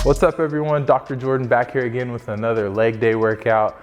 What's up everyone, Dr. Jordan back here again with another leg day workout.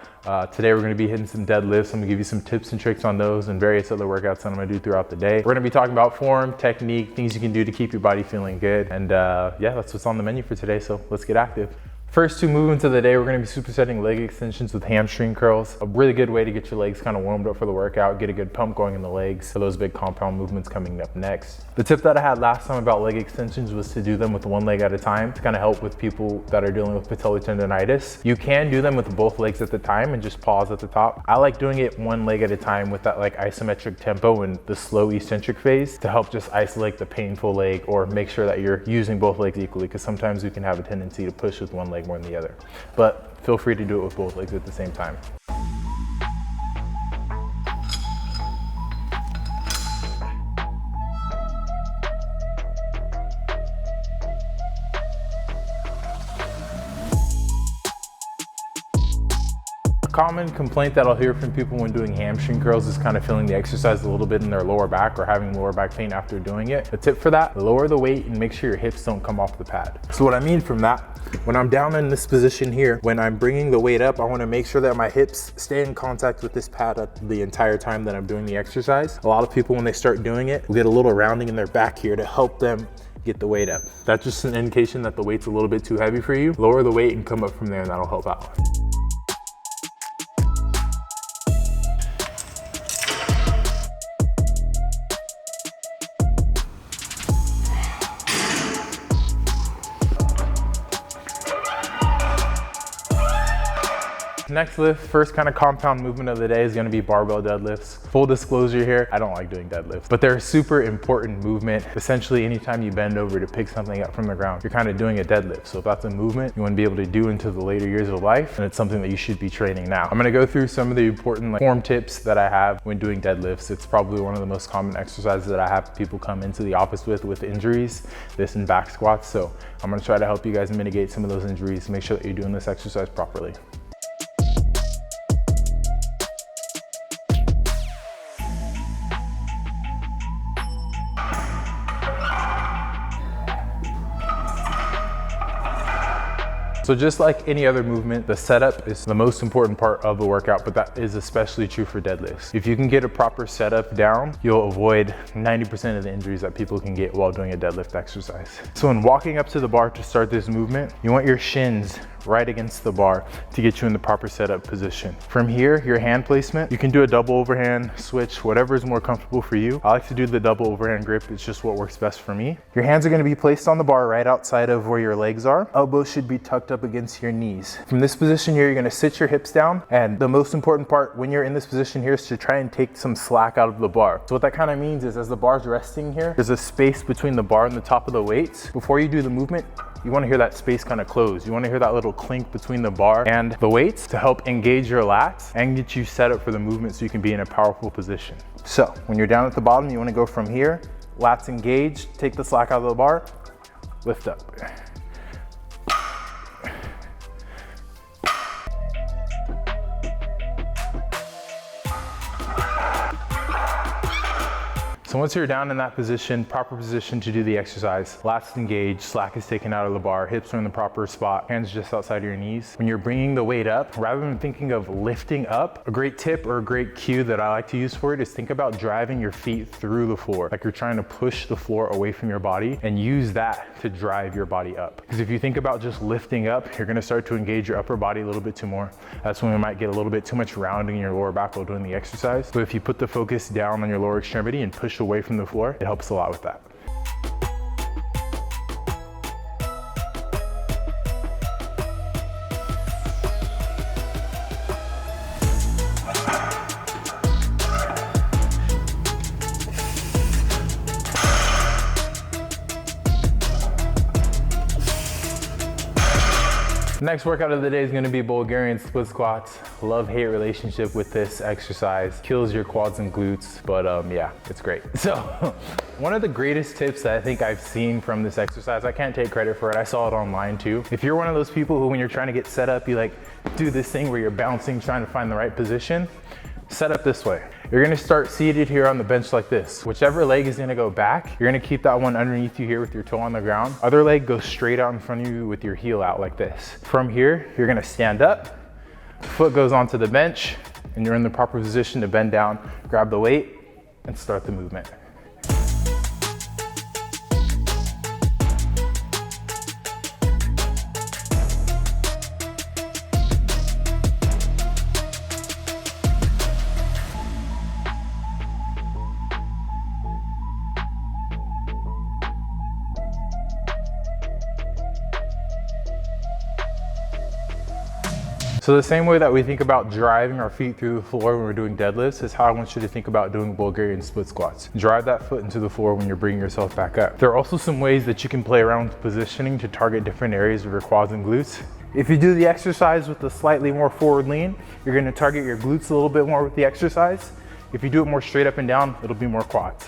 Today we're gonna be hitting some deadlifts. I'm gonna give you some tips and tricks on those and various other workouts that I'm gonna do throughout the day. We're gonna be talking about form, technique, things you can do to keep your body feeling good. And yeah, that's what's on the menu for today, so let's get active. First two movements of the day, we're gonna be supersetting leg extensions with hamstring curls. A really good way to get your legs kind of warmed up for the workout, get a good pump going in the legs for those big compound movements coming up next. The tip that I had last time about leg extensions was to do them with one leg at a time to kind of help with people that are dealing with patellar tendonitis. You can do them with both legs at the time and just pause at the top. I like doing it one leg at a time with that like isometric tempo and the slow eccentric phase to help just isolate the painful leg or make sure that you're using both legs equally, because sometimes we can have a tendency to push with one leg more than the other. But feel free to do it with both legs at the same time. Common complaint that I'll hear from people when doing hamstring curls is kind of feeling the exercise a little bit in their lower back or having lower back pain after doing it. The tip for that, lower the weight and make sure your hips don't come off the pad. So what I mean from that, when I'm down in this position here, when I'm bringing the weight up, I want to make sure that my hips stay in contact with this pad the entire time that I'm doing the exercise. A lot of people, when they start doing it, will get a little rounding in their back here to help them get the weight up. That's just an indication that the weight's a little bit too heavy for you. Lower the weight and come up from there, and that'll help out. Next lift, first kind of compound movement of the day is going to be barbell deadlifts. Full disclosure here, I don't like doing deadlifts, but they're a super important movement. Essentially, anytime you bend over to pick something up from the ground, you're kind of doing a deadlift. So if that's a movement you want to be able to do into the later years of life, then it's something that you should be training now. I'm going to go through some of the important form tips that I have when doing deadlifts. It's probably one of the most common exercises that I have people come into the office with injuries, this and back squats. So I'm going to try to help you guys mitigate some of those injuries, make sure that you're doing this exercise properly. So just like any other movement, the setup is the most important part of the workout, but that is especially true for deadlifts. If you can get a proper setup down, you'll avoid 90% of the injuries that people can get while doing a deadlift exercise. So when walking up to the bar to start this movement, you want your shins right against the bar to get you in the proper setup position. From here, your hand placement, you can do a double overhand switch, whatever is more comfortable for you. I like to do the double overhand grip. It's just what works best for me. Your hands are going to be placed on the bar right outside of where your legs are. Elbows should be tucked up against your knees. From this position here, you're going to sit your hips down, and the most important part when you're in this position here is to try and take some slack out of the bar. So what that kind of means is, as the bar's resting here, there's a space between the bar and the top of the weights. Before you do the movement, you want to hear that space kind of close. You want to hear that little clink between the bar and the weights to help engage your lats and get you set up for the movement so you can be in a powerful position. So when you're down at the bottom, you want to go from here, lats engaged, take the slack out of the bar, lift up. So once you're down in that position, proper position to do the exercise, lats engaged, slack is taken out of the bar, hips are in the proper spot, hands just outside your knees. When you're bringing the weight up, rather than thinking of lifting up, a great tip or a great cue that I like to use for it is think about driving your feet through the floor. Like you're trying to push the floor away from your body and use that to drive your body up. Because if you think about just lifting up, you're gonna start to engage your upper body a little bit too more. That's when we might get a little bit too much rounding in your lower back while doing the exercise. So if you put the focus down on your lower extremity and push away from the floor, it helps a lot with that. Next workout of the day is going to be Bulgarian split squats. Love-hate relationship with this exercise. Kills your quads and glutes, but yeah, it's great. So one of the greatest tips that I think I've seen from this exercise, I can't take credit for it, I saw it online too. If you're one of those people who when you're trying to get set up, you like do this thing where you're bouncing, trying to find the right position, set up this way. You're gonna start seated here on the bench like this. Whichever leg is gonna go back, you're gonna keep that one underneath you here with your toe on the ground. Other leg goes straight out in front of you with your heel out like this. From here, you're gonna stand up, foot goes onto the bench, and you're in the proper position to bend down, grab the weight, and start the movement. So the same way that we think about driving our feet through the floor when we're doing deadlifts is how I want you to think about doing Bulgarian split squats. Drive that foot into the floor when you're bringing yourself back up. There are also some ways that you can play around with positioning to target different areas of your quads and glutes. If you do the exercise with a slightly more forward lean, you're gonna target your glutes a little bit more with the exercise. If you do it more straight up and down, it'll be more quads.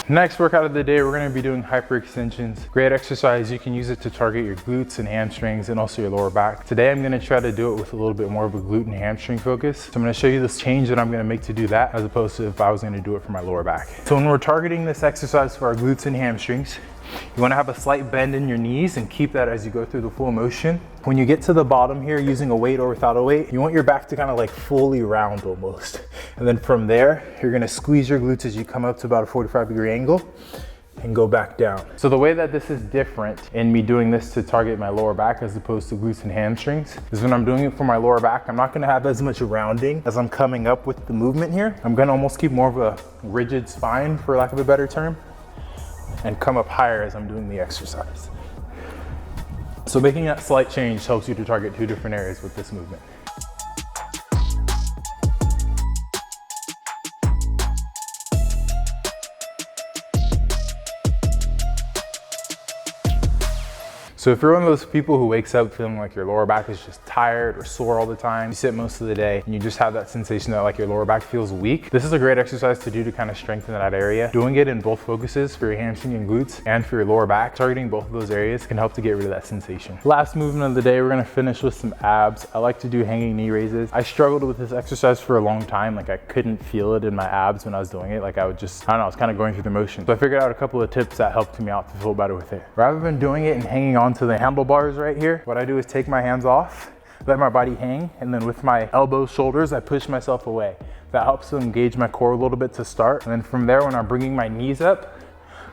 Next workout of the day, we're gonna be doing hyperextensions. Great exercise, you can use it to target your glutes and hamstrings and also your lower back. Today, I'm gonna try to do it with a little bit more of a glute and hamstring focus. So I'm gonna show you this change that I'm gonna make to do that as opposed to if I was gonna do it for my lower back. So when we're targeting this exercise for our glutes and hamstrings, you wanna have a slight bend in your knees and keep that as you go through the full motion. When you get to the bottom here using a weight or without a weight, you want your back to kind of like fully round almost. And then from there, you're gonna squeeze your glutes as you come up to about a 45-degree angle and go back down. So the way that this is different in me doing this to target my lower back as opposed to glutes and hamstrings is when I'm doing it for my lower back, I'm not gonna have as much rounding as I'm coming up with the movement here. I'm gonna almost keep more of a rigid spine, for lack of a better term, and come up higher as I'm doing the exercise. So making that slight change helps you to target two different areas with this movement. So if you're one of those people who wakes up feeling like your lower back is just tired or sore all the time, you sit most of the day and you just have that sensation that like your lower back feels weak, this is a great exercise to do to kind of strengthen that area. Doing it in both focuses for your hamstring and glutes and for your lower back, targeting both of those areas can help to get rid of that sensation. Last movement of the day, we're gonna finish with some abs. I like to do hanging knee raises. I struggled with this exercise for a long time. Like I couldn't feel it in my abs when I was doing it. Like I would just, I don't know, I was kind of going through the motion. So I figured out a couple of tips that helped me out to feel better with it. Rather than doing it and hanging on to the handlebars right here, what I do is take my hands off, let my body hang, and then with my elbows, shoulders, I push myself away. That helps to engage my core a little bit to start. And then from there, when I'm bringing my knees up,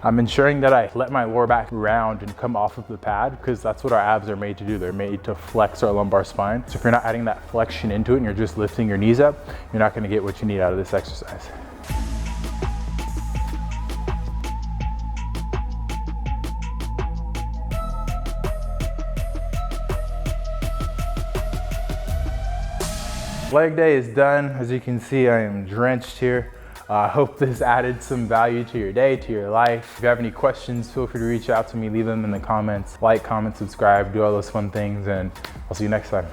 I'm ensuring that I let my lower back round and come off of the pad because that's what our abs are made to do. They're made to flex our lumbar spine. So if you're not adding that flexion into it and you're just lifting your knees up, you're not gonna get what you need out of this exercise. Leg day is done. As you can see, I am drenched here. I hope this added some value to your day, to your life. If you have any questions, feel free to reach out to me, leave them in the comments. Like, comment, subscribe, do all those fun things, and I'll see you next time.